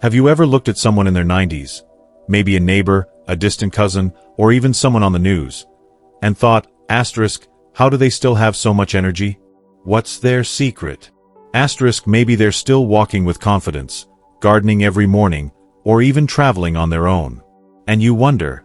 Have you ever looked at someone in their 90s, maybe a neighbor, a distant cousin, or even someone on the news, and thought, asterisk, how do they still have so much energy? What's their secret? Asterisk, maybe they're still walking with confidence, gardening every morning, or even traveling on their own. And you wonder,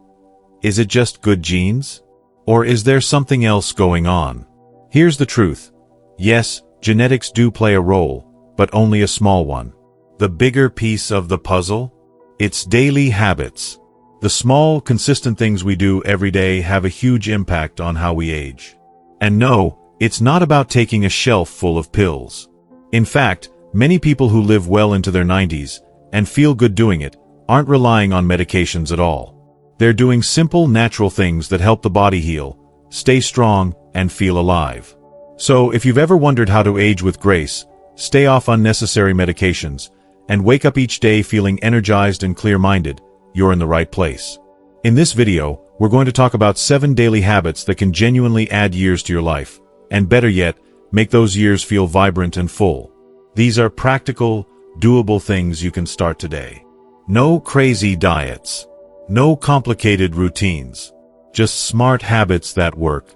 is it just good genes? Or is there something else going on? Here's the truth. Yes, genetics do play a role, but only a small one. The bigger piece of the puzzle? It's daily habits. The small, consistent things we do every day have a huge impact on how we age. And no, it's not about taking a shelf full of pills. In fact, many people who live well into their 90s and feel good doing it aren't relying on medications at all. They're doing simple, natural things that help the body heal, stay strong, and feel alive. So, if you've ever wondered how to age with grace, stay off unnecessary medications, and wake up each day feeling energized and clear-minded, you're in the right place. In this video, we're going to talk about 7 daily habits that can genuinely add years to your life, and better yet, make those years feel vibrant and full. These are practical, doable things you can start today. No crazy diets. No complicated routines. Just smart habits that work.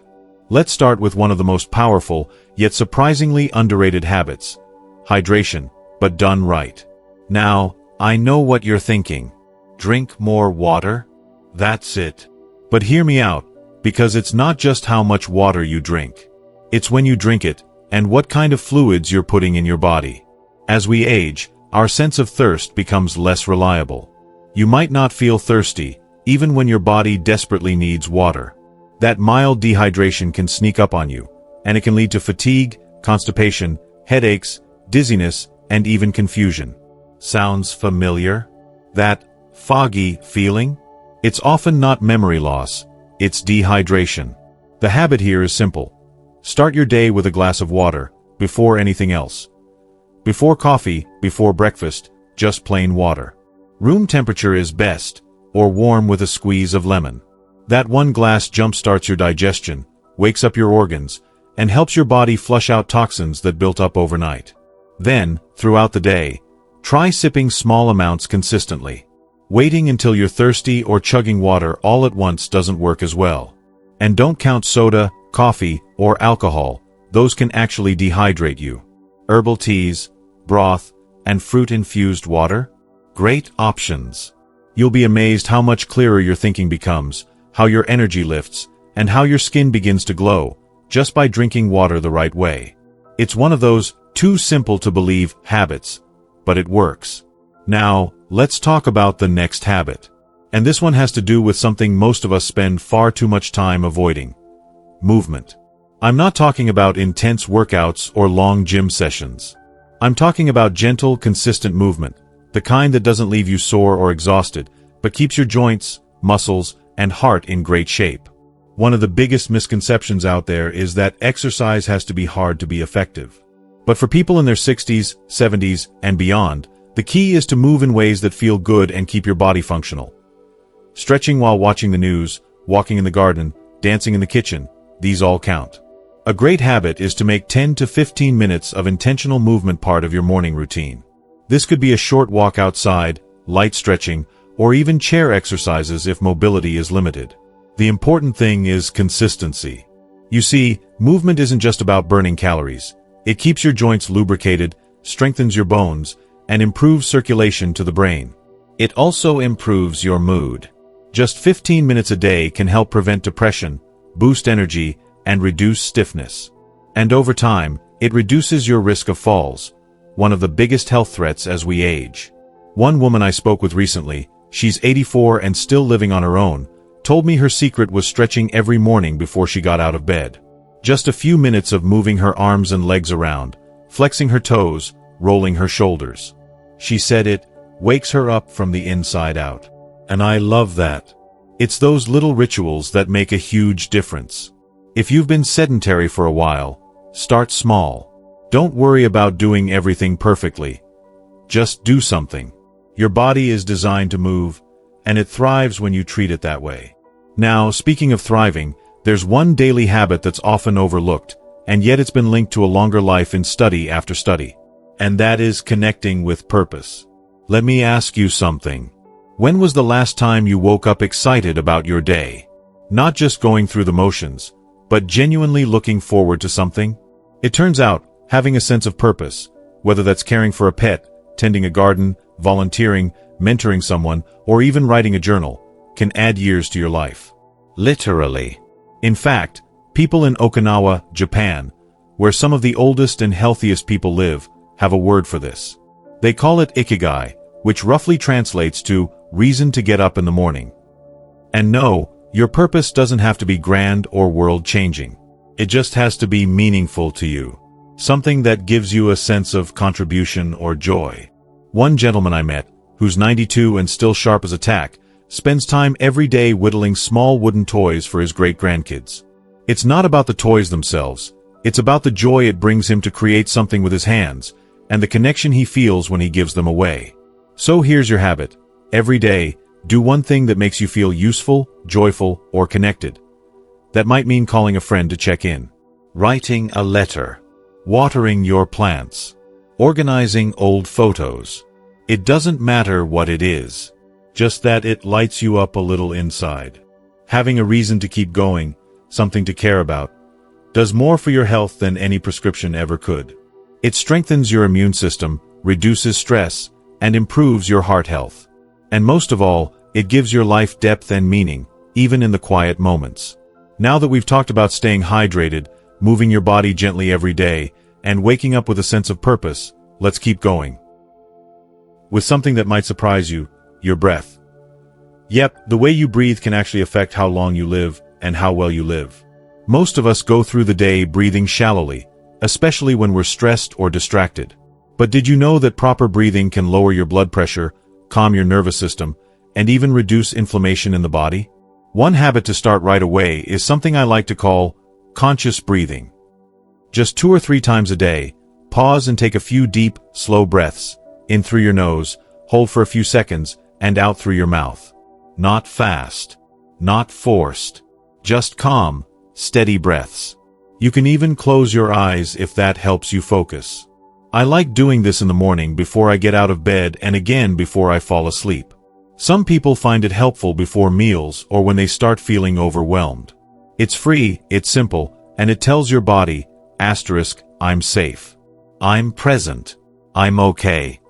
Let's start with one of the most powerful, yet surprisingly underrated habits. Hydration, but done right. Now, I know what you're thinking. Drink more water? That's it. But hear me out, because it's not just how much water you drink. It's when you drink it, and what kind of fluids you're putting in your body. As we age, our sense of thirst becomes less reliable. You might not feel thirsty, even when your body desperately needs water. That mild dehydration can sneak up on you, and it can lead to fatigue, constipation, headaches, dizziness, and even confusion. Sounds familiar? That foggy feeling? It's often not memory loss, it's dehydration. The habit here is simple. Start your day with a glass of water, before anything else. Before coffee, before breakfast, just plain water. Room temperature is best, or warm with a squeeze of lemon. That one glass jumpstarts your digestion, wakes up your organs, and helps your body flush out toxins that built up overnight. Then, throughout the day, try sipping small amounts consistently. Waiting until you're thirsty or chugging water all at once doesn't work as well. And don't count soda, coffee, or alcohol. Those can actually dehydrate you. Herbal teas, broth, and fruit-infused water? Great options. You'll be amazed how much clearer your thinking becomes, how your energy lifts, and how your skin begins to glow, just by drinking water the right way. It's one of those too simple to believe habits, but it works. Now, let's talk about the next habit. And this one has to do with something most of us spend far too much time avoiding. Movement. I'm not talking about intense workouts or long gym sessions. I'm talking about gentle, consistent movement. The kind that doesn't leave you sore or exhausted, but keeps your joints, muscles, and heart in great shape. One of the biggest misconceptions out there is that exercise has to be hard to be effective. But for people in their 60s, 70s, and beyond, the key is to move in ways that feel good and keep your body functional. Stretching while watching the news, walking in the garden, dancing in the kitchen, these all count. A great habit is to make 10 to 15 minutes of intentional movement part of your morning routine. This could be a short walk outside, light stretching, or even chair exercises if mobility is limited. The important thing is consistency. You see, movement isn't just about burning calories. It keeps your joints lubricated, strengthens your bones, and improves circulation to the brain. It also improves your mood. Just 15 minutes a day can help prevent depression, boost energy, and reduce stiffness. And over time, it reduces your risk of falls, one of the biggest health threats as we age. One woman I spoke with recently, she's 84 and still living on her own, told me her secret was stretching every morning before she got out of bed. Just a few minutes of moving her arms and legs around, flexing her toes, rolling her shoulders. She said it wakes her up from the inside out. And I love that. It's those little rituals that make a huge difference. If you've been sedentary for a while, start small. Don't worry about doing everything perfectly. Just do something. Your body is designed to move, and it thrives when you treat it that way. Now, speaking of thriving, there's one daily habit that's often overlooked, and yet it's been linked to a longer life in study after study. And that is connecting with purpose. Let me ask you something. When was the last time you woke up excited about your day? Not just going through the motions, but genuinely looking forward to something? It turns out, having a sense of purpose, whether that's caring for a pet, tending a garden, volunteering, mentoring someone, or even writing a journal, can add years to your life. Literally. In fact, people in Okinawa, Japan, where some of the oldest and healthiest people live, have a word for this. They call it ikigai, which roughly translates to reason to get up in the morning. And no, your purpose doesn't have to be grand or world-changing. It just has to be meaningful to you. Something that gives you a sense of contribution or joy. One gentleman I met, who's 92 and still sharp as a tack, spends time every day whittling small wooden toys for his great-grandkids. It's not about the toys themselves. It's about the joy it brings him to create something with his hands, and the connection he feels when he gives them away. So here's your habit. Every day, do one thing that makes you feel useful, joyful, or connected. That might mean calling a friend to check in, writing a letter, watering your plants, organizing old photos. It doesn't matter what it is, just that it lights you up a little inside. Having a reason to keep going, something to care about, does more for your health than any prescription ever could. It strengthens your immune system, reduces stress, and improves your heart health. And most of all, it gives your life depth and meaning, even in the quiet moments. Now that we've talked about staying hydrated, moving your body gently every day, and waking up with a sense of purpose, let's keep going. With something that might surprise you, your breath. Yep, the way you breathe can actually affect how long you live and how well you live. Most of us go through the day breathing shallowly, especially when we're stressed or distracted. But did you know that proper breathing can lower your blood pressure, calm your nervous system, and even reduce inflammation in the body? One habit to start right away is something I like to call conscious breathing. Just 2 or 3 times a day, pause and take a few deep, slow breaths, in through your nose, hold for a few seconds, and out through your mouth. Not fast, not forced, just calm, steady breaths. You can even close your eyes if that helps you focus. I like doing this in the morning before I get out of bed and again before I fall asleep. Some people find it helpful before meals or when they start feeling overwhelmed. It's free, it's simple, and it tells your body, I'm safe. I'm present. I'm okay.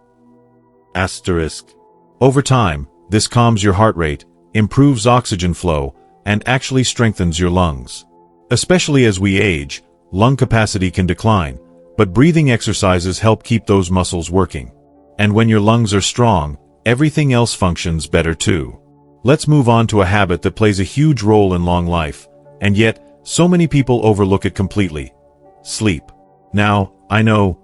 Over time, this calms your heart rate, improves oxygen flow, and actually strengthens your lungs. Especially as we age, lung capacity can decline, but breathing exercises help keep those muscles working. And when your lungs are strong, everything else functions better too. Let's move on to a habit that plays a huge role in long life, and yet, so many people overlook it completely. Sleep. Now, I know,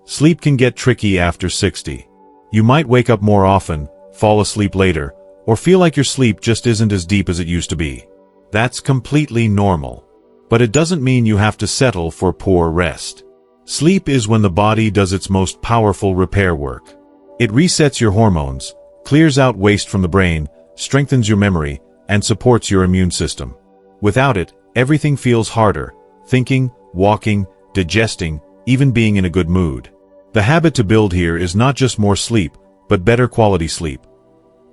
sleep can get tricky after 60. You might wake up more often, fall asleep later, or feel like your sleep just isn't as deep as it used to be. That's completely normal. But it doesn't mean you have to settle for poor rest. Sleep is when the body does its most powerful repair work. It resets your hormones, clears out waste from the brain, strengthens your memory, and supports your immune system. Without it, everything feels harder, thinking, walking, digesting, even being in a good mood. The habit to build here is not just more sleep, but better quality sleep.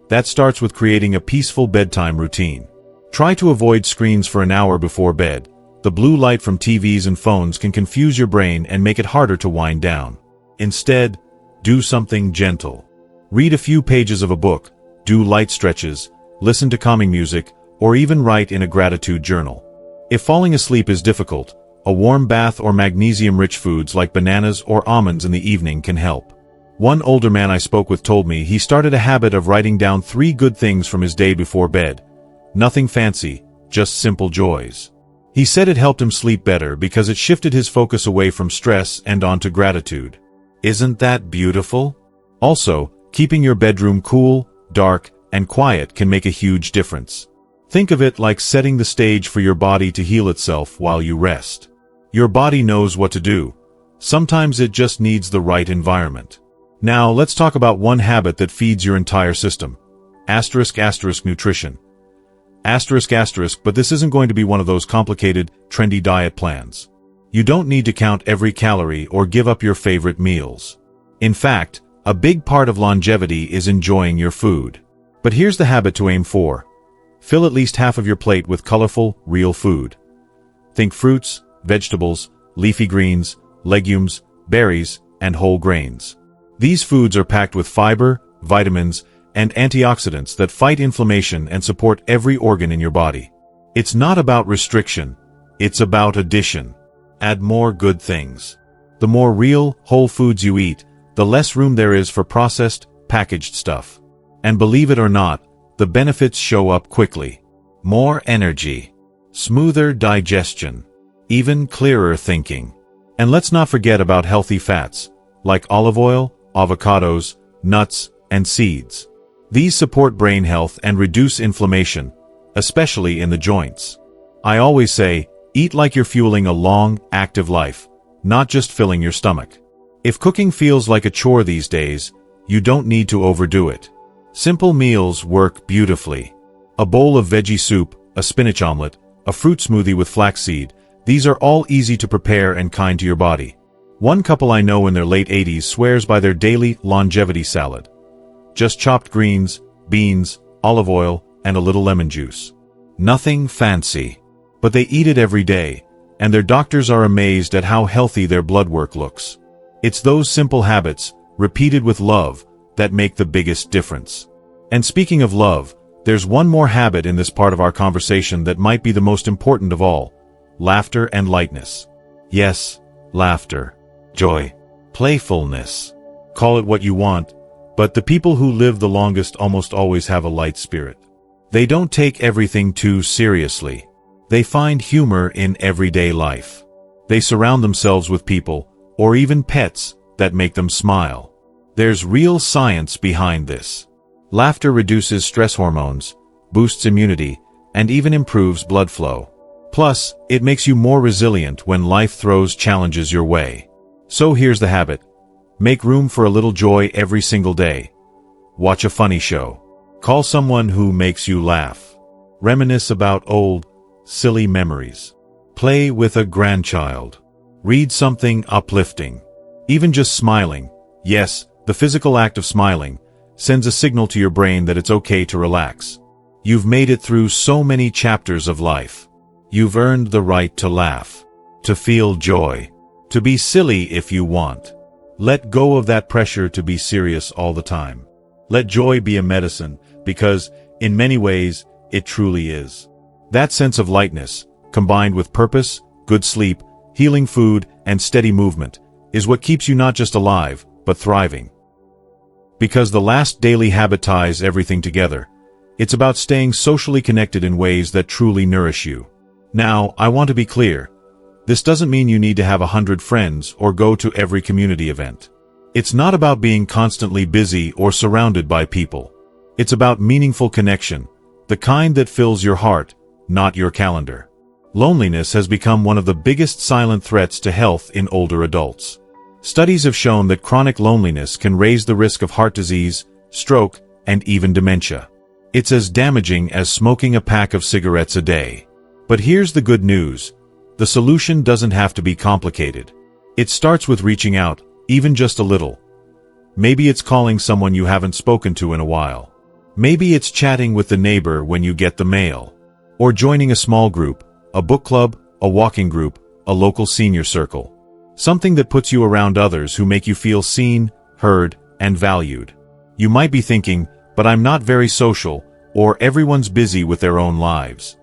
That starts with creating a peaceful bedtime routine. Try to avoid screens for an hour before bed. The blue light from TVs and phones can confuse your brain and make it harder to wind down. Instead, do something gentle. Read a few pages of a book, do light stretches, listen to calming music, or even write in a gratitude journal. If falling asleep is difficult, a warm bath or magnesium-rich foods like bananas or almonds in the evening can help. One older man I spoke with told me he started a habit of writing down 3 good things from his day before bed. Nothing fancy, just simple joys. He said it helped him sleep better because it shifted his focus away from stress and onto gratitude. Isn't that beautiful? Also, keeping your bedroom cool, dark, and quiet can make a huge difference. Think of it like setting the stage for your body to heal itself while you rest. Your body knows what to do. Sometimes it just needs the right environment. Now, let's talk about one habit that feeds your entire system. Nutrition. But this isn't going to be one of those complicated, trendy diet plans. You don't need to count every calorie or give up your favorite meals. In fact, A big part of longevity is enjoying your food. But here's the habit to aim for. Fill at least half of your plate with colorful, real food. Think fruits, vegetables, leafy greens, legumes, berries, and whole grains. These foods are packed with fiber, vitamins, and antioxidants that fight inflammation and support every organ in your body. It's not about restriction, it's about addition. Add more good things. The more real, whole foods you eat, the less room there is for processed, packaged stuff. And believe it or not, the benefits show up quickly. More energy, smoother digestion, even clearer thinking. And let's not forget about healthy fats, like olive oil, avocados, nuts, and seeds. These support brain health and reduce inflammation, especially in the joints. I always say, eat like you're fueling a long, active life, not just filling your stomach. If cooking feels like a chore these days, you don't need to overdo it. Simple meals work beautifully. A bowl of veggie soup, a spinach omelet, a fruit smoothie with flaxseed, these are all easy to prepare and kind to your body. One couple I know in their late 80s swears by their daily longevity salad. Just chopped greens, beans, olive oil, and a little lemon juice. Nothing fancy. But they eat it every day, and their doctors are amazed at how healthy their blood work looks. It's those simple habits, repeated with love, that make the biggest difference. And speaking of love, there's one more habit in this part of our conversation that might be the most important of all: laughter and lightness. Yes, laughter, joy, playfulness. Call it what you want, but the people who live the longest almost always have a light spirit. They don't take everything too seriously. They find humor in everyday life. They surround themselves with people, or even pets, that make them smile. There's real science behind this. Laughter reduces stress hormones, boosts immunity, and even improves blood flow. Plus, it makes you more resilient when life throws challenges your way. So here's the habit. Make room for a little joy every single day. Watch a funny show. Call someone who makes you laugh. Reminisce about old, silly memories. Play with a grandchild. Read something uplifting. Even just smiling, yes, the physical act of smiling, sends a signal to your brain that it's okay to relax. You've made it through so many chapters of life. You've earned the right to laugh, to feel joy, to be silly if you want. Let go of that pressure to be serious all the time. Let joy be a medicine, because, in many ways, it truly is. That sense of lightness, combined with purpose, good sleep, healing food, and steady movement, is what keeps you not just alive, but thriving. Because the last daily habit ties everything together. It's about staying socially connected in ways that truly nourish you. Now, I want to be clear. This doesn't mean you need to have 100 friends or go to every community event. It's not about being constantly busy or surrounded by people. It's about meaningful connection, the kind that fills your heart, not your calendar. Loneliness has become one of the biggest silent threats to health in older adults. Studies have shown that chronic loneliness can raise the risk of heart disease, stroke, and even dementia. It's as damaging as smoking a pack of cigarettes a day. But here's the good news. The solution doesn't have to be complicated. It starts with reaching out, even just a little. Maybe it's calling someone you haven't spoken to in a while. Maybe it's chatting with the neighbor when you get the mail. Or joining a small group, a book club, a walking group, a local senior circle. Something that puts you around others who make you feel seen, heard, and valued. You might be thinking, but I'm not very social, or everyone's busy with their own lives.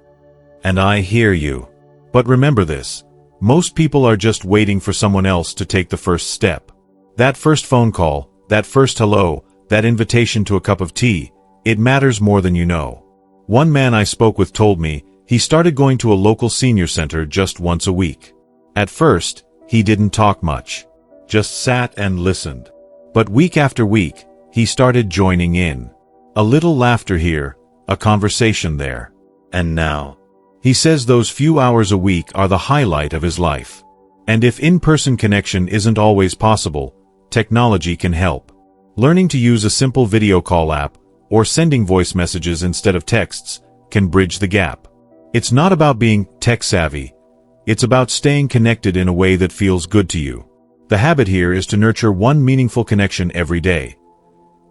And I hear you. But remember this, most people are just waiting for someone else to take the first step. That first phone call, that first hello, that invitation to a cup of tea, it matters more than you know. One man I spoke with told me he started going to a local senior center just once a week. At first, he didn't talk much, just sat and listened. But week after week, he started joining in. A little laughter here, a conversation there. And now, he says those few hours a week are the highlight of his life. And if in-person connection isn't always possible, technology can help. Learning to use a simple video call app, or sending voice messages instead of texts, can bridge the gap. It's not about being tech-savvy. It's about staying connected in a way that feels good to you. The habit here is to nurture one meaningful connection every day.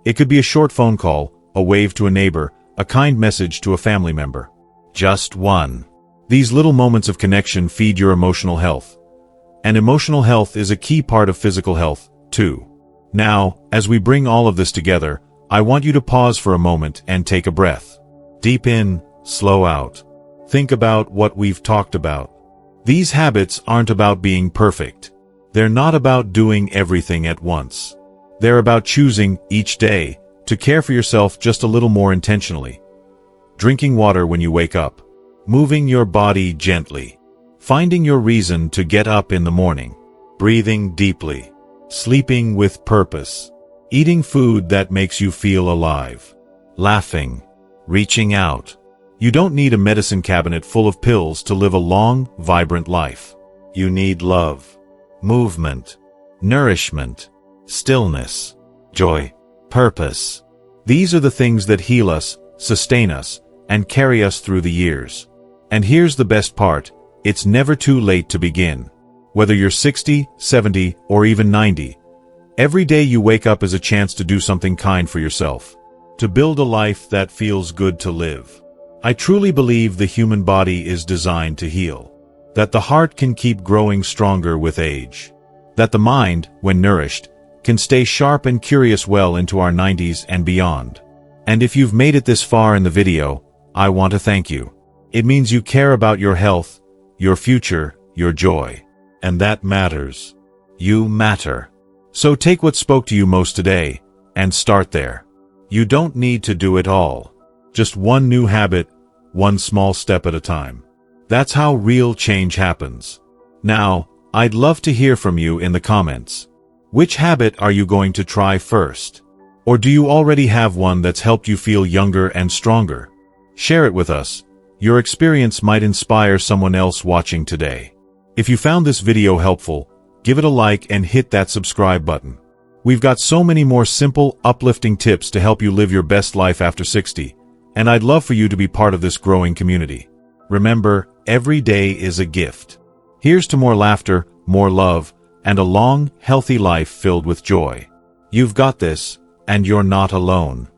It could be a short phone call, a wave to a neighbor, a kind message to a family member. Just one. These little moments of connection feed your emotional health. And emotional health is a key part of physical health, too. Now, as we bring all of this together, I want you to pause for a moment and take a breath. Deep in, slow out. Think about what we've talked about. These habits aren't about being perfect. They're not about doing everything at once. They're about choosing, each day, to care for yourself just a little more intentionally. Drinking water when you wake up. Moving your body gently. Finding your reason to get up in the morning. Breathing deeply. Sleeping with purpose. Eating food that makes you feel alive. Laughing. Reaching out. You don't need a medicine cabinet full of pills to live a long, vibrant life. You need love, movement, nourishment, stillness, joy, purpose. These are the things that heal us, sustain us, and carry us through the years. And here's the best part, it's never too late to begin. Whether you're 60, 70, or even 90, every day you wake up is a chance to do something kind for yourself. To build a life that feels good to live. I truly believe the human body is designed to heal. That the heart can keep growing stronger with age. That the mind, when nourished, can stay sharp and curious well into our 90s and beyond. And if you've made it this far in the video, I want to thank you. It means you care about your health, your future, your joy. And that matters. You matter. So take what spoke to you most today, and start there. You don't need to do it all. Just one new habit, one small step at a time. That's how real change happens. Now, I'd love to hear from you in the comments. Which habit are you going to try first? Or do you already have one that's helped you feel younger and stronger? Share it with us. Your experience might inspire someone else watching today. If you found this video helpful, give it a like and hit that subscribe button. We've got so many more simple, uplifting tips to help you live your best life after 60, and I'd love for you to be part of this growing community. Remember, every day is a gift. Here's to more laughter, more love, and a long, healthy life filled with joy. You've got this, and you're not alone.